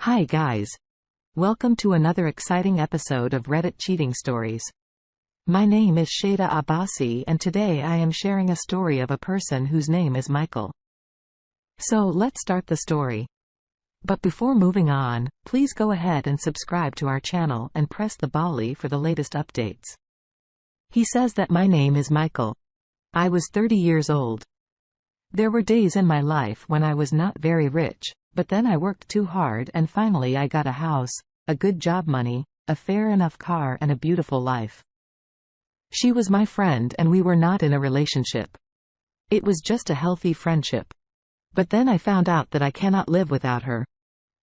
Hi guys. Welcome to another exciting episode of Reddit Cheating Stories. My name is Shada Abbasi and today I am sharing a story of a person whose name is Michael. So let's start the story. But before moving on, please go ahead and subscribe to our channel and press the belly for the latest updates. He says that my name is Michael. I was 30 years old. There were days in my life when I was not very rich, but then I worked too hard and finally I got a house, a good job, money, a fair enough car and a beautiful life. She was my friend and we were not in a relationship. It was just a healthy friendship. But then I found out that I cannot live without her.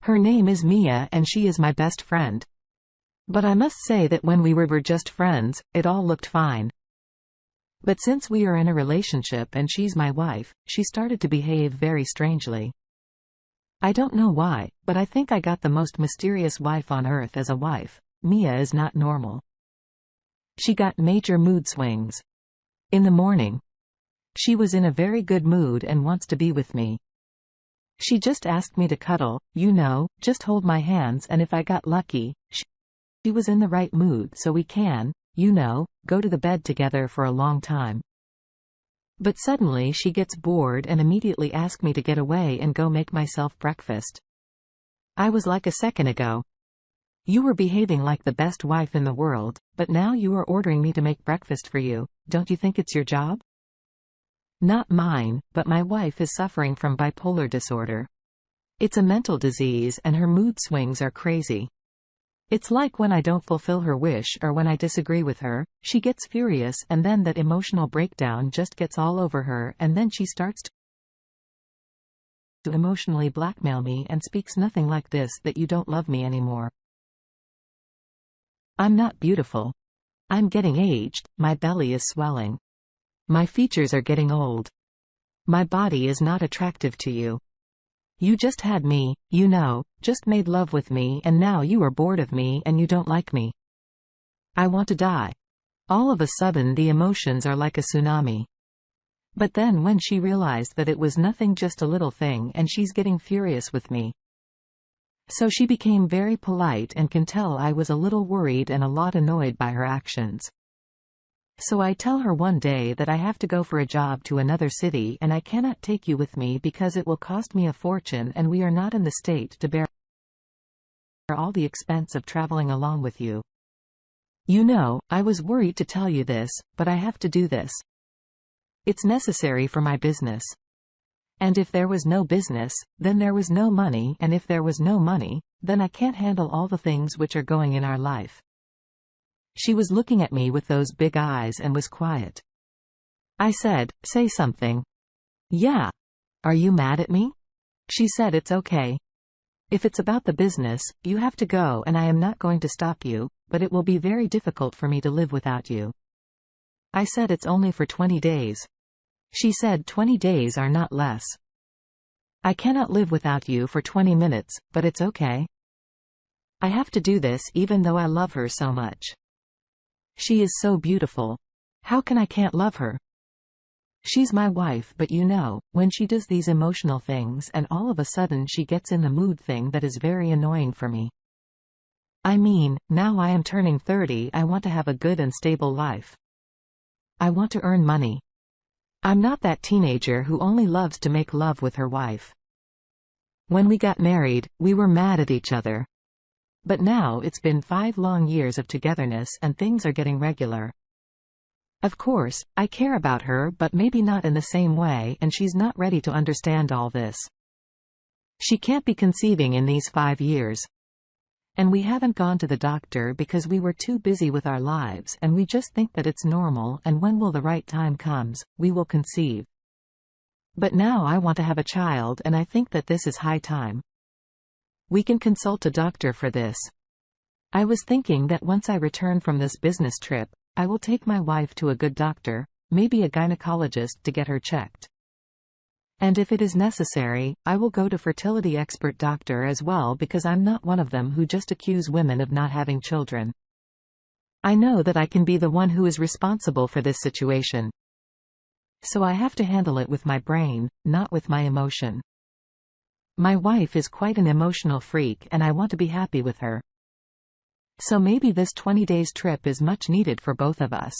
Her name is Mia and she is my best friend. But I must say that when we were just friends, it all looked fine. But since we are in a relationship and she's my wife, she started to behave very strangely. I don't know why, but I think I got the most mysterious wife on earth as a wife. Mia is not normal. She got major mood swings. In the morning, she was in a very good mood and wants to be with me. She just asked me to cuddle, just hold my hands, and if I got lucky, she was in the right mood so we can, go to the bed together for a long time. But suddenly she gets bored and immediately asks me to get away and go make myself breakfast. I was like, a second ago, you were behaving like the best wife in the world, but now you are ordering me to make breakfast for you. Don't you think it's your job? Not mine, but my wife is suffering from bipolar disorder. It's a mental disease and her mood swings are crazy. It's like when I don't fulfill her wish or when I disagree with her, she gets furious and then that emotional breakdown just gets all over her and then she starts to emotionally blackmail me and speaks nothing like this: that you don't love me anymore. I'm not beautiful. I'm getting aged, my belly is swelling. My features are getting old. My body is not attractive to you. You just had me, just made love with me and now you are bored of me and you don't like me. I want to die. All of a sudden the emotions are like a tsunami. But then when she realized that it was nothing, just a little thing, and she's getting furious with me. So she became very polite and can tell I was a little worried and a lot annoyed by her actions. So I tell her one day that I have to go for a job to another city and I cannot take you with me because it will cost me a fortune and we are not in the state to bear all the expense of traveling along with you. I was worried to tell you this, but I have to do this. It's necessary for my business. And if there was no business, then there was no money, and if there was no money, then I can't handle all the things which are going in our life. She was looking at me with those big eyes and was quiet. I said, say something. Yeah. Are you mad at me? She said, it's okay. If it's about the business, you have to go and I am not going to stop you, but it will be very difficult for me to live without you. I said, it's only for 20 days. She said, 20 days are not less. I cannot live without you for 20 minutes, but it's okay. I have to do this even though I love her so much. She is so beautiful. How can I can't love her? She's my wife, but when she does these emotional things and all of a sudden she gets in the mood thing, that is very annoying for me. I mean, now I am turning 30, I want to have a good and stable life. I want to earn money. I'm not that teenager who only loves to make love with her wife. When we got married, we were mad at each other. But now it's been 5 long years of togetherness and things are getting regular. Of course, I care about her, but maybe not in the same way, and she's not ready to understand all this. She can't be conceiving in these 5 years. And we haven't gone to the doctor because we were too busy with our lives, and we just think that it's normal and when will the right time comes, we will conceive. But now I want to have a child and I think that this is high time. We can consult a doctor for this. I was thinking that once I return from this business trip, I will take my wife to a good doctor, maybe a gynecologist, to get her checked. And if it is necessary, I will go to fertility expert doctor as well, because I'm not one of them who just accuse women of not having children. I know that I can be the one who is responsible for this situation. So I have to handle it with my brain, not with my emotion. My wife is quite an emotional freak and I want to be happy with her. So maybe this 20 days trip is much needed for both of us.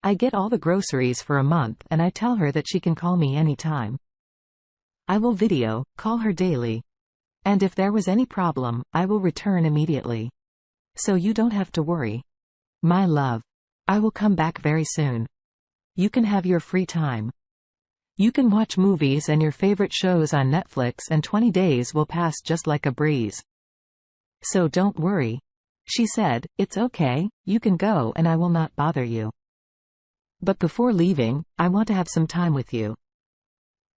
I get all the groceries for a month and I tell her that she can call me anytime. I will video call her daily. And if there was any problem, I will return immediately. So you don't have to worry. My love. I will come back very soon. You can have your free time. You can watch movies and your favorite shows on Netflix and 20 days will pass just like a breeze. So don't worry. She said, it's okay, you can go and I will not bother you. But before leaving, I want to have some time with you.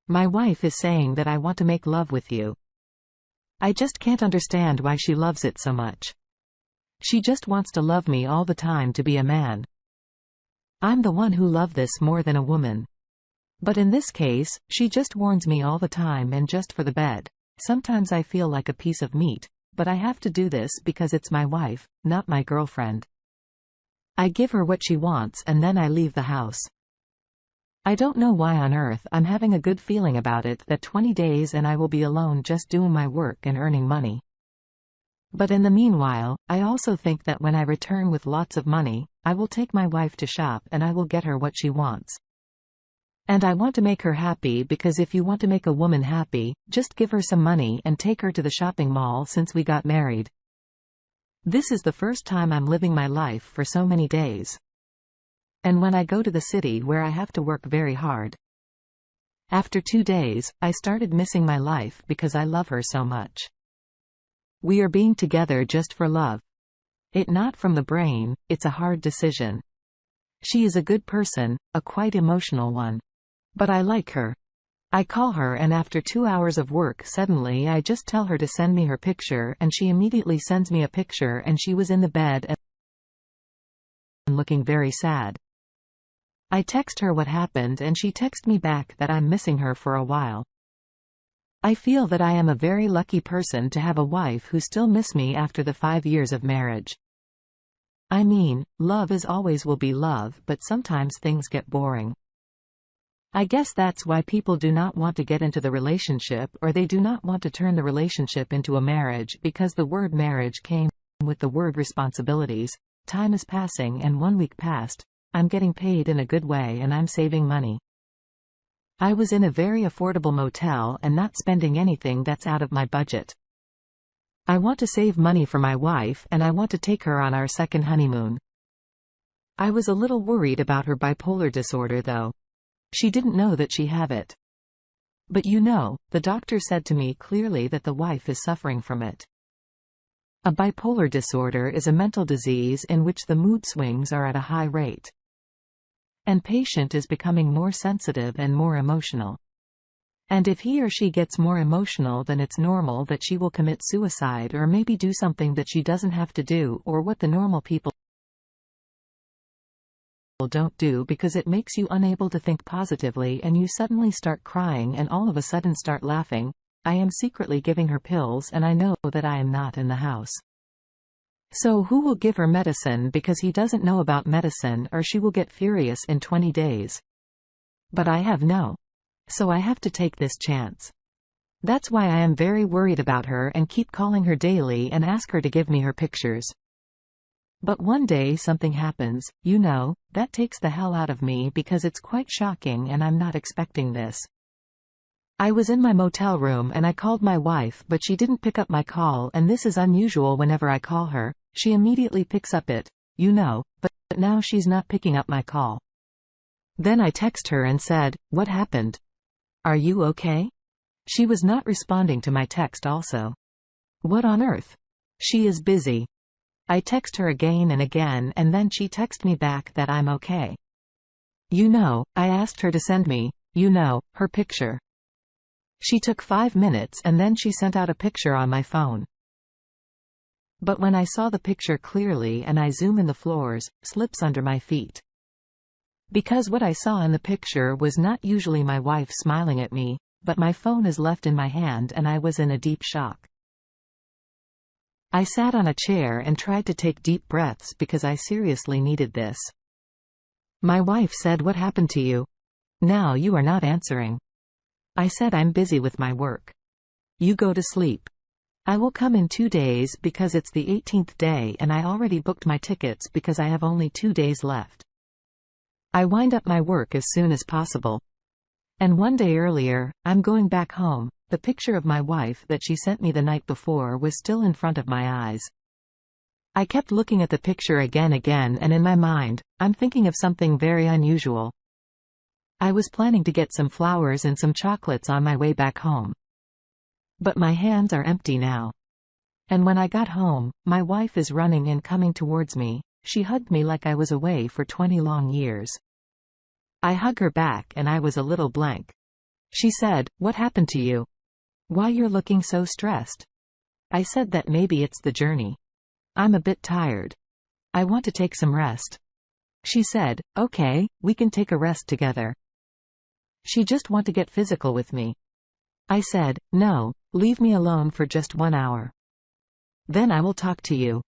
My wife is saying that I want to make love with you. I just can't understand why she loves it so much. She just wants to love me all the time to be a man. I'm the one who love this more than a woman. But in this case, she just warns me all the time and just for the bed. Sometimes I feel like a piece of meat, but I have to do this because it's my wife, not my girlfriend. I give her what she wants and then I leave the house. I don't know why on earth I'm having a good feeling about it that 20 days and I will be alone just doing my work and earning money. But in the meanwhile, I also think that when I return with lots of money, I will take my wife to shop and I will get her what she wants. And I want to make her happy because if you want to make a woman happy, just give her some money and take her to the shopping mall since we got married. This is the first time I'm living my life for so many days. And when I go to the city where I have to work very hard. After 2 days, I started missing my life because I love her so much. We are being together just for love. It not from the brain, it's a hard decision. She is a good person, a quite emotional one. But I like her. I call her and after 2 hours of work suddenly I just tell her to send me her picture and she immediately sends me a picture and she was in the bed and looking very sad. I text her what happened and she texted me back that I'm missing her for a while. I feel that I am a very lucky person to have a wife who still miss me after the 5 years of marriage. I mean, love is always will be love, but sometimes things get boring. I guess that's why people do not want to get into the relationship or they do not want to turn the relationship into a marriage because the word marriage came with the word responsibilities. Time is passing and 1 week passed. I'm getting paid in a good way and I'm saving money. I was in a very affordable motel and not spending anything that's out of my budget. I want to save money for my wife and I want to take her on our second honeymoon. I was a little worried about her bipolar disorder though. She didn't know that she have it. But you know, the doctor said to me clearly that the wife is suffering from it. A bipolar disorder is a mental disease in which the mood swings are at a high rate. And patient is becoming more sensitive and more emotional. And if he or she gets more emotional then it's normal that she will commit suicide or maybe do something that she doesn't have to do or what the normal people don't do because it makes you unable to think positively and you suddenly start crying and all of a sudden start laughing. I am secretly giving her pills and I know that I am not in the house. So who will give her medicine because he doesn't know about medicine or she will get furious in 20 days. But I have no. So I have to take this chance. That's why I am very worried about her and keep calling her daily and ask her to give me her pictures. But one day something happens, you know, that takes the hell out of me because it's quite shocking and I'm not expecting this. I was in my motel room and I called my wife but she didn't pick up my call and this is unusual whenever I call her, she immediately picks up it, you know, but now she's not picking up my call. Then I text her and said, what happened? Are you okay? She was not responding to my text also. What on earth? She is busy. I text her again and again and then she texted me back that I'm okay. You know, I asked her to send me, you know, her picture. She took 5 minutes and then she sent out a picture on my phone. But when I saw the picture clearly and I zoom in the floors, slips under my feet. Because what I saw in the picture was not usually my wife smiling at me, but my phone is left in my hand and I was in a deep shock. I sat on a chair and tried to take deep breaths because I seriously needed this. My wife said, what happened to you? Now you are not answering. I said I'm busy with my work. You go to sleep. I will come in 2 days because it's the 18th day and I already booked my tickets because I have only 2 days left. I wind up my work as soon as possible. And one day earlier, I'm going back home. The picture of my wife that she sent me the night before was still in front of my eyes. I kept looking at the picture again and in my mind, I'm thinking of something very unusual. I was planning to get some flowers and some chocolates on my way back home. But my hands are empty now. And when I got home, my wife is running and coming towards me. She hugged me like I was away for 20 long years. I hug her back and I was a little blank. She said, "What happened to you? Why you're looking so stressed?" I said that maybe it's the journey. I'm a bit tired. I want to take some rest. She said, "Okay, we can take a rest together." She just want to get physical with me. I said, "No, leave me alone for just 1 hour. Then I will talk to you."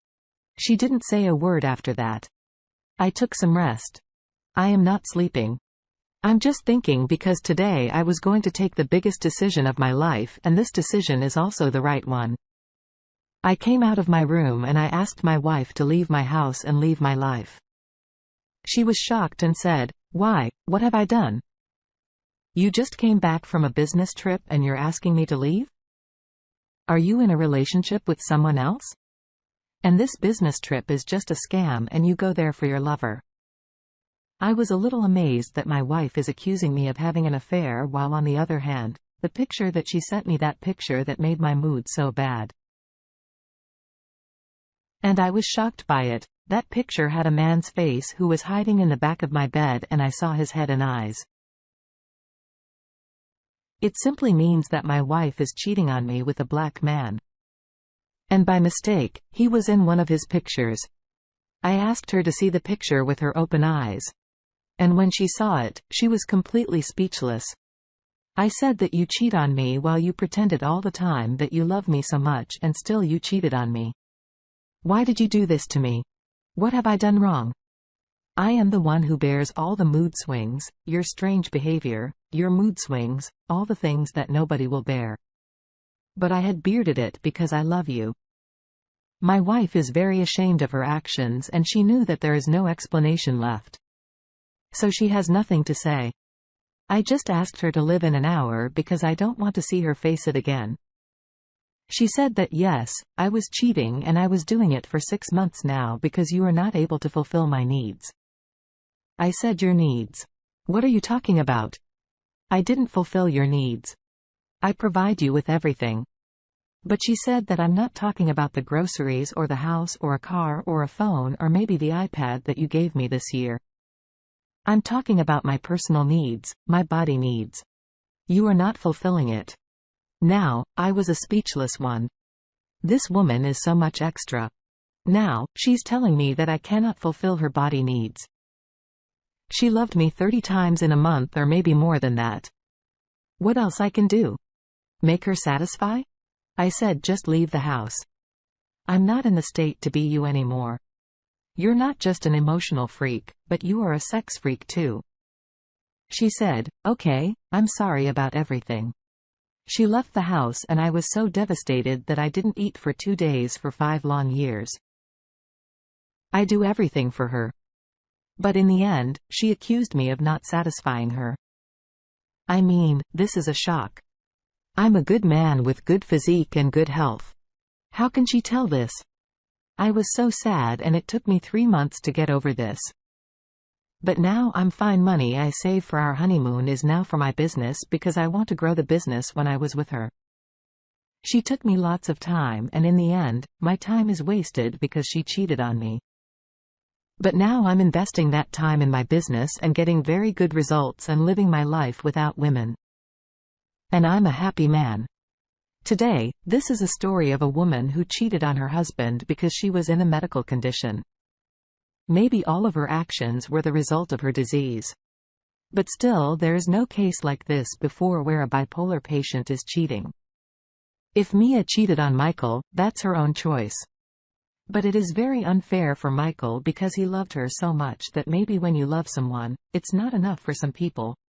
She didn't say a word after that. I took some rest. I am not sleeping. I'm just thinking because today I was going to take the biggest decision of my life and this decision is also the right one. I came out of my room and I asked my wife to leave my house and leave my life. She was shocked and said, "Why, what have I done? You just came back from a business trip and you're asking me to leave? Are you in a relationship with someone else? And this business trip is just a scam and you go there for your lover." I was a little amazed that my wife is accusing me of having an affair while on the other hand, the picture that she sent me, that picture that made my mood so bad. And I was shocked by it. That picture had a man's face who was hiding in the back of my bed and I saw his head and eyes. It simply means that my wife is cheating on me with a black man. And by mistake, he was in one of his pictures. I asked her to see the picture with her open eyes. And when she saw it, she was completely speechless. I said that you cheat on me while you pretended all the time that you love me so much and still you cheated on me. Why did you do this to me? What have I done wrong? I am the one who bears all the mood swings, your strange behavior, your mood swings, all the things that nobody will bear. But I had bearded it because I love you. My wife is very ashamed of her actions and she knew that there is no explanation left. So she has nothing to say. I just asked her to live in an hour because I don't want to see her face it again. She said that yes, I was cheating and I was doing it for 6 months now because you are not able to fulfill my needs. I said, "Your needs? What are you talking about? I didn't fulfill your needs. I provide you with everything." But she said that I'm not talking about the groceries or the house or a car or a phone or maybe the iPad that you gave me this year. I'm talking about my personal needs, my body needs. You are not fulfilling it. Now, I was a speechless one. This woman is so much extra. Now, she's telling me that I cannot fulfill her body needs. She loved me 30 times in a month or maybe more than that. What else I can do? Make her satisfy? I said, "Just leave the house. I'm not in the state to be you anymore. You're not just an emotional freak, but you are a sex freak too." She said, "Okay, I'm sorry about everything." She left the house and I was so devastated that I didn't eat for 2 days for 5 long years. I do everything for her. But in the end, she accused me of not satisfying her. I mean, this is a shock. I'm a good man with good physique and good health. How can she tell this? I was so sad and it took me 3 months to get over this. But now I'm fine. Money I save for our honeymoon is now for my business because I want to grow the business when I was with her. She took me lots of time and in the end, my time is wasted because she cheated on me. But now I'm investing that time in my business and getting very good results and living my life without women. And I'm a happy man. Today, this is a story of a woman who cheated on her husband because she was in a medical condition. Maybe all of her actions were the result of her disease. But still, there is no case like this before where a bipolar patient is cheating. If Mia cheated on Michael, that's her own choice. But it is very unfair for Michael because he loved her so much that maybe when you love someone, it's not enough for some people.